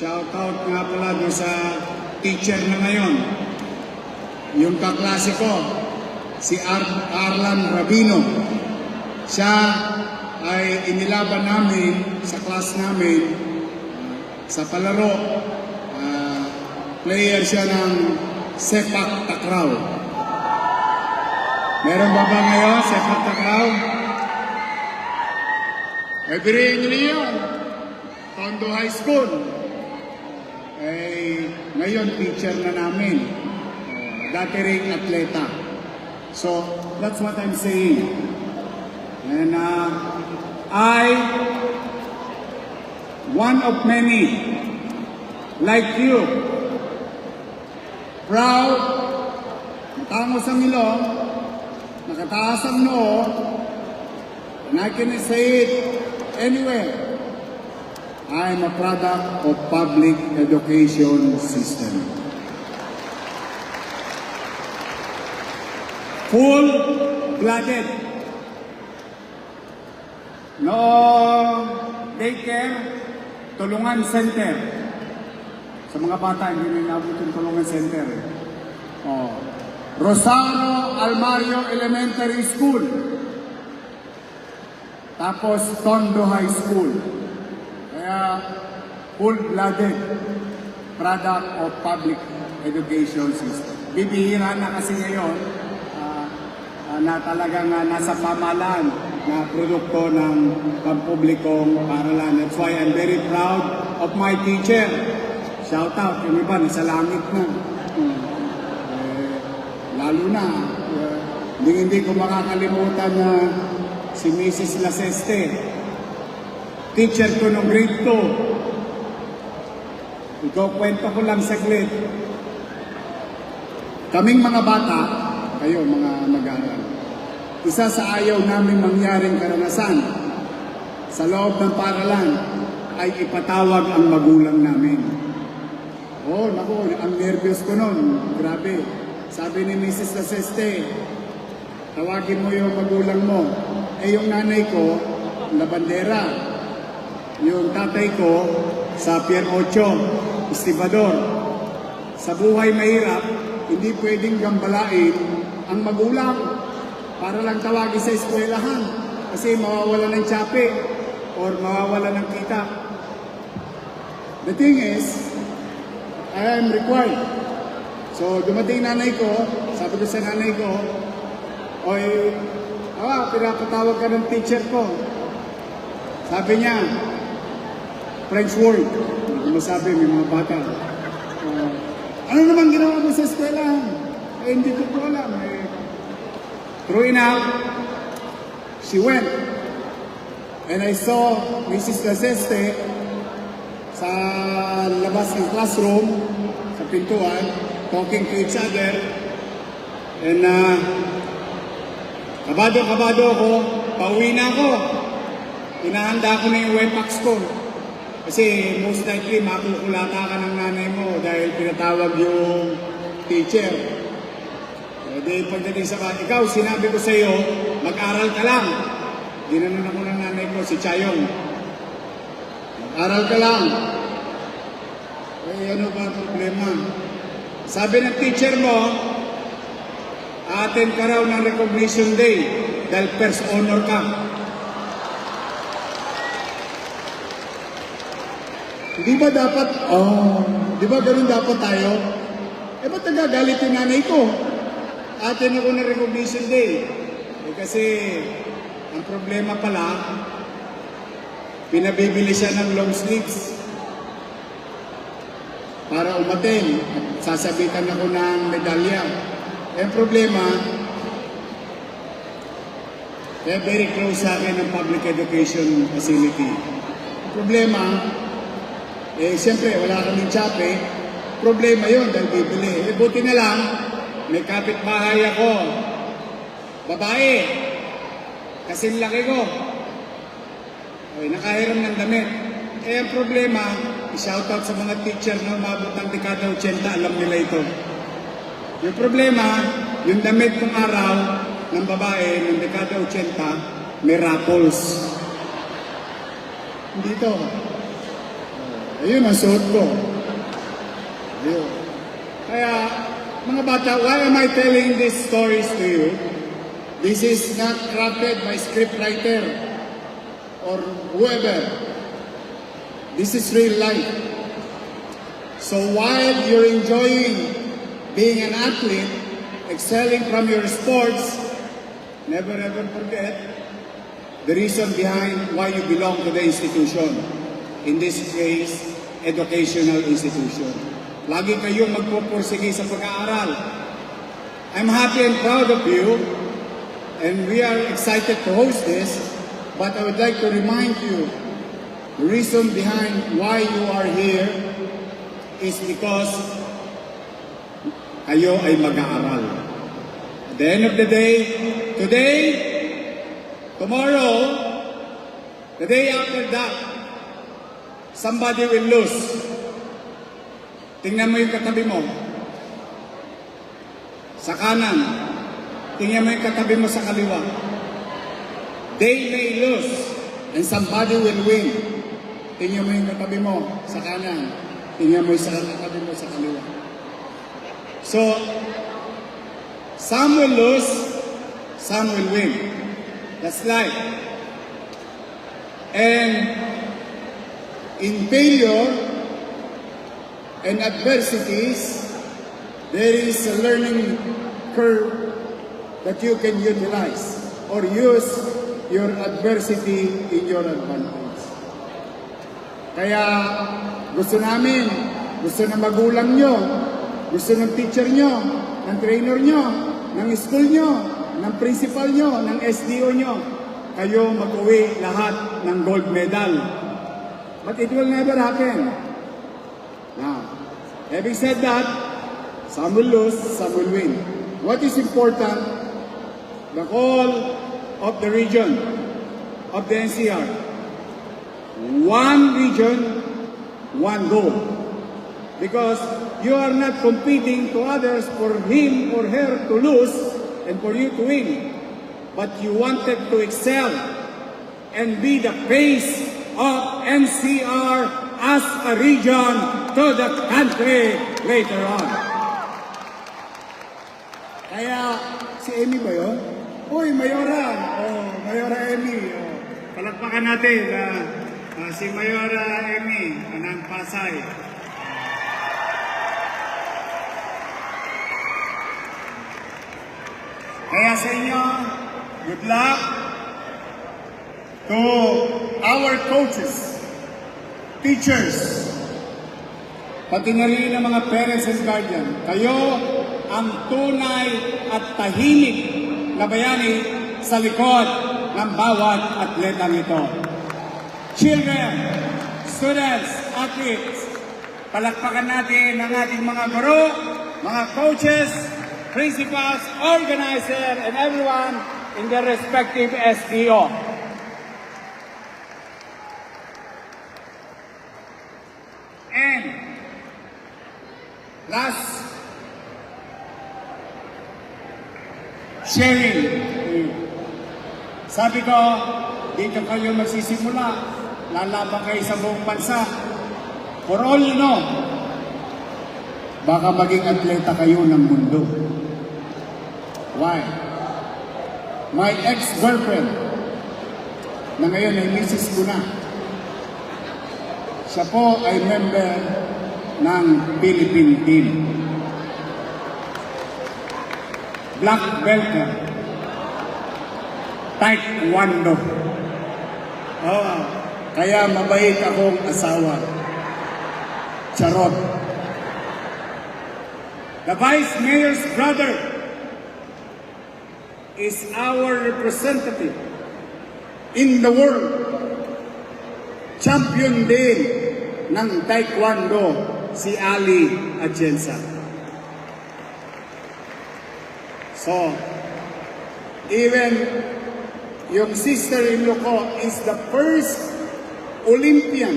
Shoutout nga pala doon sa teacher na ngayon. Yung kaklase ko, si Arlan Rabino. Siya ay inilaban namin sa class namin sa palaro. Player siya ng sepak takraw. Meron ba ba ngayon sepak takraw? Every yun. Tondo High School. Ngayon teacher na namin. Dati ring atleta. So, that's what I'm saying. And one of many, like you, proud, matangos ang ilong, nakataas ang noo, and I can say it anywhere. I'm a product of public education system. Full-blooded. No daycare, tulungan center. Sa mga bata, hindi na inabot yung tulungan center. Rosario Almario Elementary School. Tapos Tondo High School. Kaya full-blooded product of public education system. Bibihira na kasi ngayon na talagang nasa pamahalaan na produkto ng pampublikong paaralan. That's why I'm very proud of my teacher. Shout out, yung iba, nasa langit na. Lalo na, hindi ko makakalimutan na si Mrs. Laseste, teacher ko nung grade 2. Ikaw, kwento ko lang saglit. Kaming mga bata, kayo mga mag-aaral, isa sa ayaw namin mangyaring karanasan sa loob ng paaralan ay ipatawag ang magulang namin. Naku, ang nervyos ko nun. Grabe. Sabi ni Mrs. Laseste, tawagin mo yung magulang mo. Yung nanay ko, labandera. Yung tatay ko, sa Pier 8, estibador. Sa buhay mahirap, hindi pwedeng gambalain ang magulang para lang tawagin sa eskwelahan kasi mawawala ng tsape or mawawala ng kita. The thing is, I am required. So, dumating nanay ko, sabi ko sa nanay ko, pinapatawag ka ng teacher ko. Sabi niya, French word. Hindi ko masabi, may mga bata. Ano naman ginawa mo sa eskwelahan? Hindi ko po alam. True enough, she went. And I saw Mrs. Laseste sa labas ng classroom, sa pintuan, talking to each other. And kabado ako, pauwi na ako. Inahanda ko na yung WebEx ko. Kasi most likely makukulata ka ng nanay mo dahil pinatawag yung teacher. Pagdating sa bahay, ikaw, sinabi ko sa iyo, mag-aral ka lang. Ginanon ako ng nanay ko, si Chayong. Mag-aral ka lang. Ano ba ang problema? Sabi ng teacher mo, attend ka raw ng recognition day dahil first honor ka. Di ba dapat, di ba ganun dapat tayo? Ba't nagagalit yung nanay ko? Atin ako na recognition day. Kasi ang problema pala, pinabibili siya ng long sleeves para umaten at sasabitan ako ng medalya. Ang problema, kaya very close sa akin ang public education facility. Ang problema, siyempre wala kaming tsape. Problema yun dahil bibili. Buti na lang, may kapitbahay ako. Babae. Kasing laki ko. Nakahiram ng damit. Ang problema, i-shoutout sa mga teacher na umabot ng dekada 80, alam nila ito. Yung problema, yung damit kong araw ng babae ng dekada 80, may raffles. Dito. Ayun ang suot ko. Ayun. Kaya, mga bata, why am I telling these stories to you? This is not crafted by scriptwriter or whoever. This is real life. So while you're enjoying being an athlete, excelling from your sports, never ever forget the reason behind why you belong to the institution. In this case, educational institution. Lagi kayong magpupursige sa pag-aaral. I'm happy and proud of you, and we are excited to host this, but I would like to remind you, the reason behind why you are here is because kayo ay mag-aaral. At the end of the day, today, tomorrow, the day after that, somebody will lose. Tingnan mo yung katabi mo. Sa kanan, tingnan mo yung katabi mo sa kaliwa. They may lose, and somebody will win. Tingnan mo yung katabi mo sa kanan. Tingnan mo yung katabi mo sa kaliwa. So, some will lose, some will win. That's life. And in failure and adversities, there is a learning curve that you can utilize or use your adversity in your advantage. Kaya gusto namin, gusto ng magulang nyo, gusto ng teacher nyo, ng trainer nyo, ng school nyo, ng principal nyo, ng SDO nyo, kayo mag-uwi lahat ng gold medal. But it will never happen. Now, having said that, some will lose, some will win. What is important, the whole of the region of the NCR, one region, one goal. Because you are not competing to others for him or her to lose and for you to win. But you wanted to excel and be the face of NCR as a region to the country later on. Kaya, si Amy ba yun? Uy, Mayora! Oh, Mayora Amy. Oh, palagpakan natin si Mayora Amy ng Pasay. Kaya sa inyo, good luck to our coaches, teachers, pati na rin ang mga parents and guardian. Kayo ang tunay at tahimik na bayani sa likod ng bawat atletang ito. Children, students, athletes, palakpakan natin ang ating mga guro, mga coaches, principals, organizers, and everyone in their respective SDO. And last, sharing. Sabi ko, dito kayo magsisimula, lalaban kayo sa buong bansa. For all you know, baka maging atleta kayo ng mundo. Why? My ex-girlfriend, na ngayon ay misis ko na, siya po ay member ng Philippine team. Black belt na. Taekwondo. Oh, kaya mabait akong asawa. Charot. The Vice Mayor's brother is our representative in the world. Champion din ng Taekwondo si Ali Atienza. So, even yung sister-in-law ko is the first Olympian.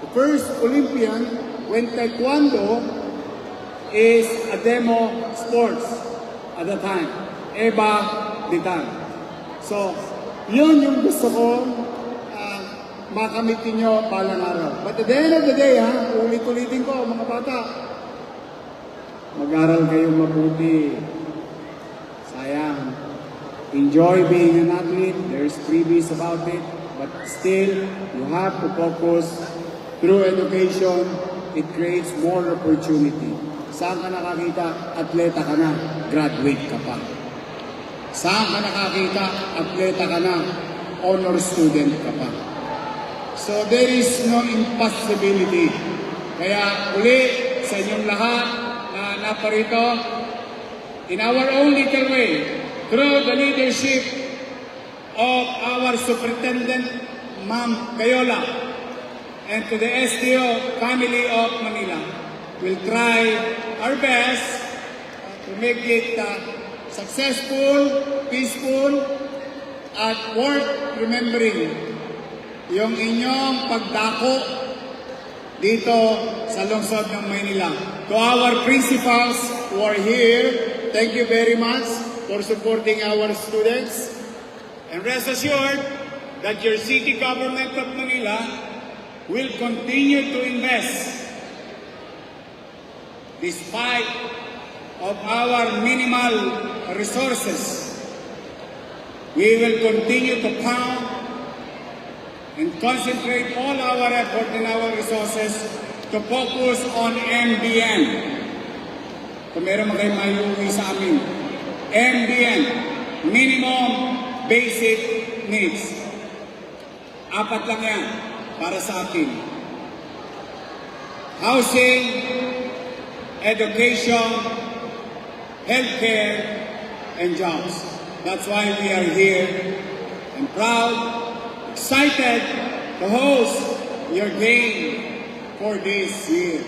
The first Olympian when Taekwondo is a demo sports at the time. Eva Ditan. So, yun yung gusto ko makamit ninyo balang araw. But at the end of the day, ulit-ulitin ko, mga bata, mag-aral kayong mabuti. Sayang. Enjoy being an athlete. There's freebies about it. But still, you have to focus through education. It creates more opportunity. Saan ka nakakita? Atleta ka na. Graduate ka pa. Saan ka nakakita? Atleta ka na. Honor student ka pa. So there is no impossibility. Kaya uli sa inyong lahat na naparito, in our own little way, through the leadership of our Superintendent, Ma'am Cayola, and to the STO family of Manila, we'll try our best to make it successful, peaceful, at worth remembering yung inyong pagdako dito sa lungsod ng Maynila. To our principals who are here, thank you very much for supporting our students. And rest assured that your city government of Manila will continue to invest despite of our minimal resources. We will continue to count and concentrate all our effort and our resources to focus on MBN. Kung meron kayo mayuwi sa amin, MBN, Minimum Basic Needs. 4 lang yan para sa atin. Housing, education, healthcare, and jobs. That's why we are here and proud, excited to host your game for this year.